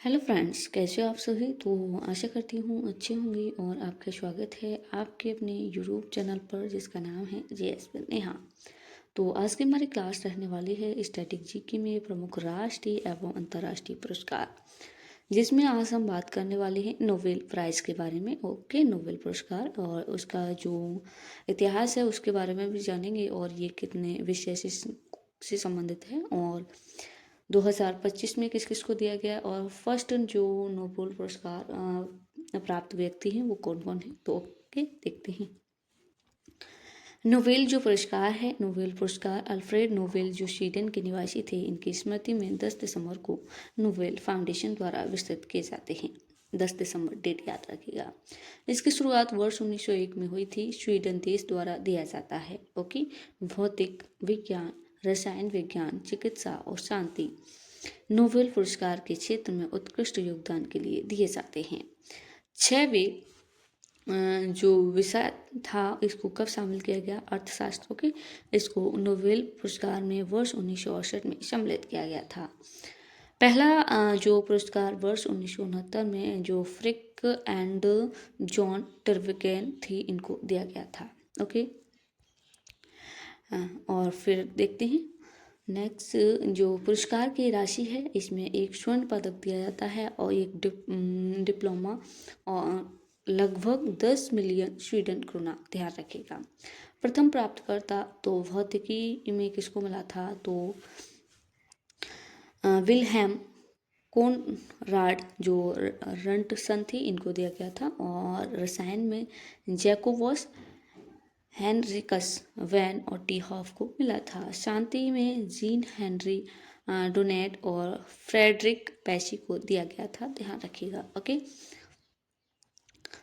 Hello friends, कैसे हो आप सभी। तो आशा करती हूँ अच्छे होंगे और आपका स्वागत है आपके अपने यूट्यूब चैनल पर जिसका नाम है JS विद नेहा। तो आज की हमारी क्लास रहने वाली है स्टैटिक जीके में प्रमुख राष्ट्रीय एवं अंतर्राष्ट्रीय पुरस्कार, जिसमें आज हम बात करने वाले हैं नोबेल प्राइज़ के बारे में। ओके, नोबेल पुरस्कार और उसका जो इतिहास है उसके बारे में भी जानेंगे और ये कितने विषय से संबंधित है और 2025 में किस किस को दिया गया और फर्स्ट जो नोबेल पुरस्कार प्राप्त व्यक्ति हैं वो कौन कौन है। तो ओके, देखते हैं। नोबेल जो पुरस्कार है, नोबेल पुरस्कार अल्फ्रेड नोबेल जो स्वीडन के निवासी थे, इनकी स्मृति में 10 दिसंबर को नोबेल फाउंडेशन द्वारा विस्तृत किए जाते हैं। 10 दिसंबर डेट याद रखिएगा। इसकी शुरुआत वर्ष 1901 में हुई थी। स्वीडन देश द्वारा दिया जाता है। ओके, भौतिक विज्ञान, रसायन विज्ञान, चिकित्सा और शांति नोबेल पुरस्कार के क्षेत्र में उत्कृष्ट योगदान के लिए दिए जाते हैं। 6वें जो विषय था इसको कब शामिल किया गया, अर्थशास्त्र के, इसको नोबेल पुरस्कार में वर्ष 1968 में सम्मिलित किया गया था। पहला जो पुरस्कार वर्ष 1969 में जो फ्रिक एंड जॉन टर्विकेन थी, इनको दिया गया था। ओके, और फिर देखते हैं नेक्स्ट जो पुरस्कार की राशि है, इसमें एक स्वर्ण पदक दिया जाता है और एक डिप्लोमा और लगभग 10 मिलियन स्वीडन क्रोना, ध्यान रखिएगा। प्रथम प्राप्तकर्ता तो भौतिकी में किसको मिला था, तो विल्हेम कोनराड जो रंटसन थी, इनको दिया गया था। और रसायन में जैकोबस हेनरिकस वैन और टी हॉफ को मिला था। शांति में जीन हेनरी डोनेट और फ्रेडरिक पैसी को दिया गया था, ध्यान रखिएगा। ओके,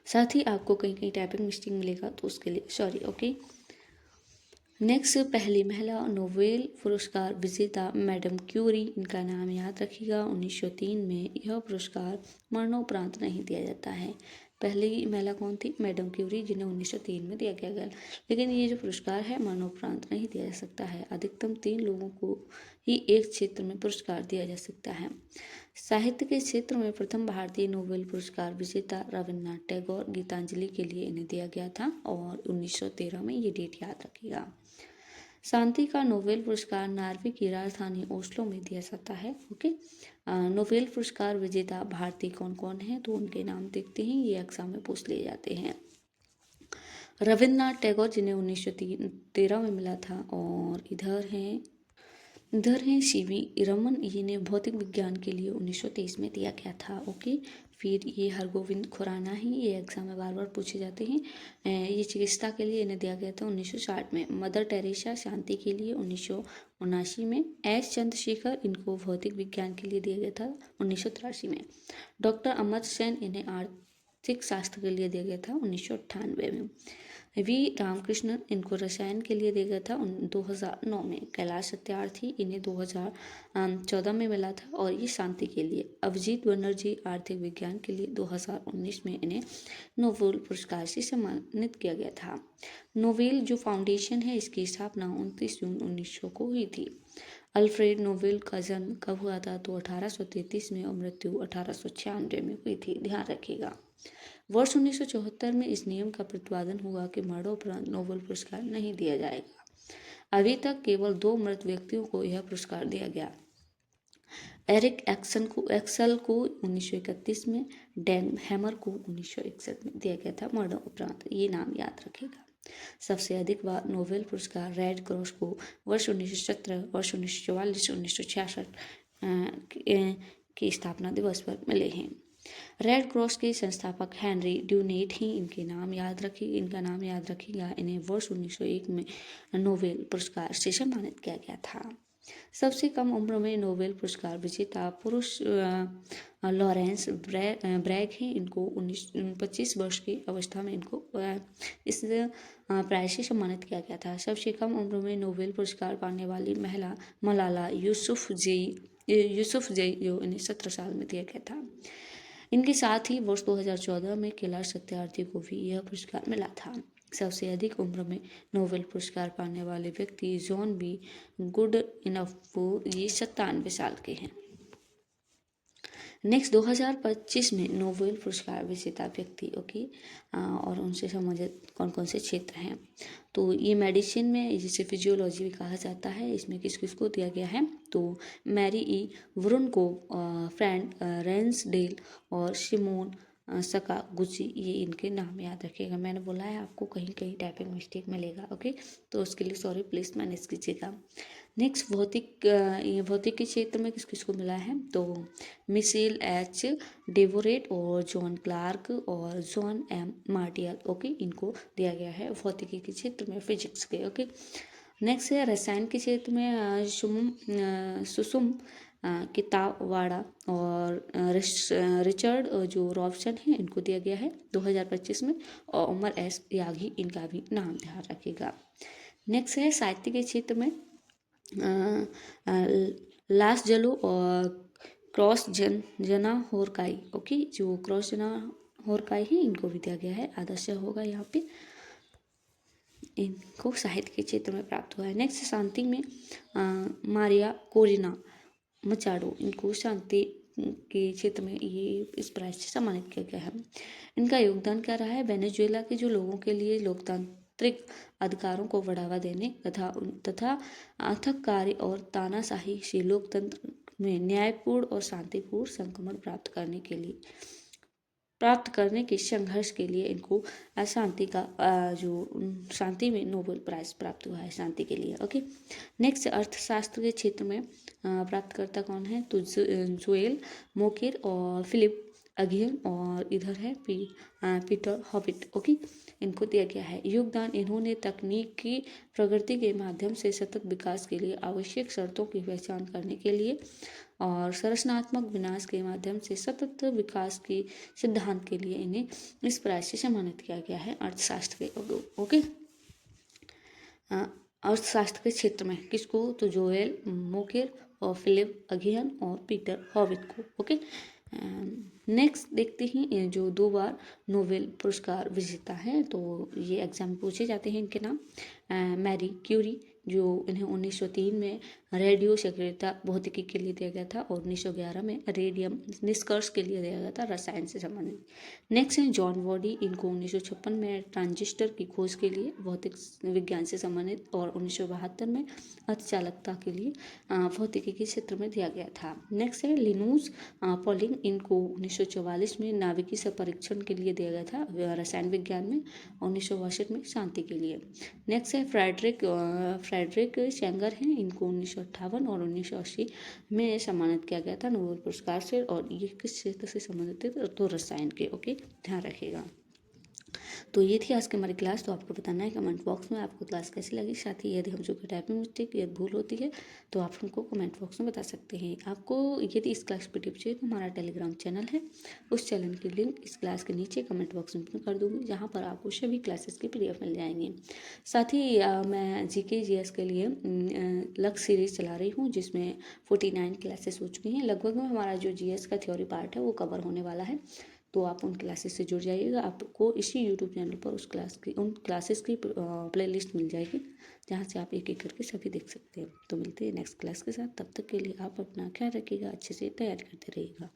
साथ ही आपको कहीं कहीं टाइपिंग मिस्टेक मिलेगा तो उसके लिए सॉरी। ओके, नेक्स्ट पहली महिला नोबेल पुरस्कार विजेता मैडम क्यूरी, इनका नाम याद रखिएगा। 1903 में यह पुरस्कार मरणोपरांत नहीं दिया जाता है। पहली महिला कौन थी, मैडम क्यूरी, जिन्हें 1903 में दिया गया। लेकिन ये जो पुरस्कार है मरणोपरांत नहीं दिया जा सकता है। अधिकतम 3 लोगों को ही एक क्षेत्र में पुरस्कार दिया जा सकता है। साहित्य के क्षेत्र में प्रथम भारतीय नोबेल पुरस्कार विजेता रविन्द्रनाथ टैगोर, गीतांजलि के लिए इन्हें दिया गया था और 1913 में ये डेट याद रखिएगा। शांति का नोबेल पुरस्कार नॉर्वे की राजधानी ओस्लो में दिया जाता है। ओके, नोबेल पुरस्कार विजेता भारतीय कौन कौन है, तो उनके नाम देखते हैं, ये एग्जाम में पूछ लिए जाते हैं। रविन्द्रनाथ टैगोर, जिन्हें 1913 में मिला था। और इधर हैं सीवी रमन, इन्हें भौतिक विज्ञान के लिए 1923 में दिया गया था। ओके, फिर ये हरगोविंद खुराना ही, ये एग्जाम में बार बार पूछे जाते हैं। ये चिकित्सा के लिए इन्हें दिया गया था 1960 में। मदर टेरेसा शांति के लिए 1979 में। एस चंद्रशेखर, इनको भौतिक विज्ञान के लिए दिया गया था 1983 में। डॉक्टर अमर्त्य सेन, इन्हें आर्थिक शास्त्र के लिए दिया गया था 1998 में। वी रामकृष्णन, इनको रसायन के लिए दिया गया था 2009 में। कैलाश सत्यार्थी, इन्हें 2014 में मिला था और ये शांति के लिए। अभिजीत बनर्जी, आर्थिक विज्ञान के लिए 2019 में इन्हें नोबेल पुरस्कार से सम्मानित किया गया था। नोबेल जो फाउंडेशन है, इसकी स्थापना 29 जून 1900 को हुई थी। अल्फ्रेड नोबेल का जन्म कब हुआ था, तो 1833 में और मृत्यु 1896 में हुई थी, ध्यान रखिएगा। वर्ष 1974 में इस नियम का प्रतिपादन हुआ कि मरणोपरांत नोबेल पुरस्कार नहीं दिया जाएगा। अभी तक केवल 2 मृत व्यक्तियों को यह पुरस्कार दिया गया। एरिक एक्सल को 1931 में, डैन हैमर को 1961 में दिया गया था मरणोपरांत, ये नाम याद रखेगा। सबसे अधिक बार नोबेल पुरस्कार रेड क्रॉस को वर्ष 1917, वर्ष 1944, 1966 की स्थापना दिवस पर मिले हैं। रेड क्रॉस के संस्थापक हेनरी ड्यूनेट ही, इनका नाम याद रखिएगा। इन्हें वर्ष 1901 में नोबेल पुरस्कार से सम्मानित किया गया था। सबसे कम उम्र में नोबेल पुरस्कार विजेता पुरुष लॉरेंस ब्रैग हैं। इनको 25 वर्ष की अवस्था में इनको इस प्राइज से सम्मानित किया गया था। सबसे कम उम्र में नोबेल पुरस्कार पाने वाली महिला मलाला यूसुफजई, जो इन्हें 17 साल में दिया गया था। इनके साथ ही वर्ष 2014 में कैलाश सत्यार्थी को भी यह पुरस्कार मिला था। सबसे अधिक उम्र में नोबेल पुरस्कार पाने वाले व्यक्ति जॉन बी गुड इनफ, ये 97 साल के हैं। नेक्स्ट 2025 में नोबेल पुरस्कार विजेता व्यक्ति, ओके, और उनसे संबंधित कौन कौन से क्षेत्र हैं। तो ये मेडिसिन में जिसे फिजियोलॉजी भी कहा जाता है, इसमें किस किस को दिया गया है, तो मैरी ई वरुण को, फ्रैंक रेंसडेल और सिमोन सकागुची, ये इनके नाम याद रखिएगा। मैंने बोला है आपको कहीं कहीं टाइपिंग मिस्टेक मिलेगा, ओके, तो उसके लिए सॉरी, प्लीज़ मैनेज कीजिएगा। नेक्स्ट ये भौतिक के क्षेत्र में किस किस को मिला है, तो मिशेल एच डेवोरेट और जॉन क्लार्क और जॉन एम मार्टियल, ओके, इनको दिया गया है भौतिकी के क्षेत्र में, फिजिक्स के, ओके। नेक्स्ट है रसायन के क्षेत्र में सुसुम कितावाड़ा और रिचर्ड जो रॉबसन है, इनको दिया गया है 2025 में, और उमर एस यागी, इनका भी नाम ध्यान रखिएगा। नेक्स्ट है साहित्य के क्षेत्र में लास जलो और क्रॉस जना होरकाई, ओके, जो क्रॉस जना होरकाई है, इनको भी दिया गया है, आदर्श होगा यहाँ पे, इनको साहित्य के क्षेत्र में प्राप्त हुआ है। नेक्स्ट शांति में मारिया कोरिना मचाडो, इनको शांति के क्षेत्र में ये इस प्राइज से सम्मानित किया गया है। इनका योगदान क्या रहा है, वेनेजुएला के जो लोगों के लिए लोकतांत्रिक अधिकारों को बढ़ावा देने तथा अथक कार्य और तानाशाही से लोकतंत्र में न्यायपूर्ण और शांतिपूर्ण संक्रमण प्राप्त करने के संघर्ष के लिए इनको शांति का शांति में नोबेल प्राइज प्राप्त हुआ है, शांति के लिए, ओके। नेक्स्ट अर्थशास्त्र के क्षेत्र में प्राप्तकर्ता कौन है, तो जोएल मोकेर और फिलिप अगियन, और इधर है पीटर हॉबिट, ओके, इनको दिया गया है। योगदान, इन्होंने तकनीक की प्रगति के माध्यम से सतत विकास के लिए आवश्यक शर्तों की पहचान करने के लिए और संरचनात्मक विनाश के माध्यम से सतत विकास के सिद्धांत के लिए इन्हें इस प्राइज से सम्मानित किया गया है अर्थशास्त्र के, ओके। अर्थशास्त्र के क्षेत्र में किसको, तो जोएल मोकेर और फिलिप अगियन और पीटर हॉविट को, ओके। नेक्स्ट देखते हैं जो 2 बार नोबेल पुरस्कार विजेता है, तो ये एग्जाम पूछे जाते हैं इनके नाम। मैरी क्यूरी, जो इन्हें 1903 में रेडियो सक्रियता भौतिकी के लिए दिया गया था, और 1911 में रेडियम निष्कर्ष के लिए दिया गया था, रसायन से संबंधित। नेक्स्ट है जॉन बॉडी, इनको 1956 में ट्रांजिस्टर की खोज के लिए भौतिक विज्ञान से संबंधित, और 1972 में अर्धचालकता के लिए भौतिकी के क्षेत्र में दिया गया था। नेक्स्ट है लिनूस पॉलिंग, इनको 1944 में नाभिकीय परीक्षण के लिए दिया गया था रसायन विज्ञान में, 1962 में शांति के लिए। नेक्स्ट है फ्रेडरिक सेंगर हैं, इनको 1958 और 1980 में सम्मानित किया गया था नोबेल पुरस्कार से, और ये किस क्षेत्र से संबंधित है, तो रसायन के, ओके, ध्यान रखिएगा। तो ये थी आज की हमारी क्लास। तो आपको बताना है कमेंट बॉक्स में आपको क्लास कैसी लगी। साथ ही यदि हमसे कोई टाइपिंग मिस्टेक या भूल होती है तो आप हमको कमेंट बॉक्स में बता सकते हैं। आपको यदि इस क्लास की टिप चाहिए तो हमारा टेलीग्राम चैनल है, उस चैनल की लिंक इस क्लास के नीचे कमेंट बॉक्स में कर दूँगी, जहाँ पर आपको सभी क्लासेस की PDF मिल जाएंगे। साथ ही मैं GK GS के लिए लक्ष्य सीरीज चला रही हूँ, जिसमें 49 क्लासेस हो चुकी हैं। लगभग में हमारा जो GS का थ्योरी पार्ट है वो कवर होने वाला है, तो आप उन क्लासेस से जुड़ जाइएगा। आपको इसी यूट्यूब चैनल पर उन क्लासेस की प्लेलिस्ट मिल जाएगी, जहाँ से आप एक एक करके सभी देख सकते हैं। तो मिलते हैं नेक्स्ट क्लास के साथ, तब तक के लिए आप अपना ख्याल रखिएगा, अच्छे से तैयारी करते रहिएगा।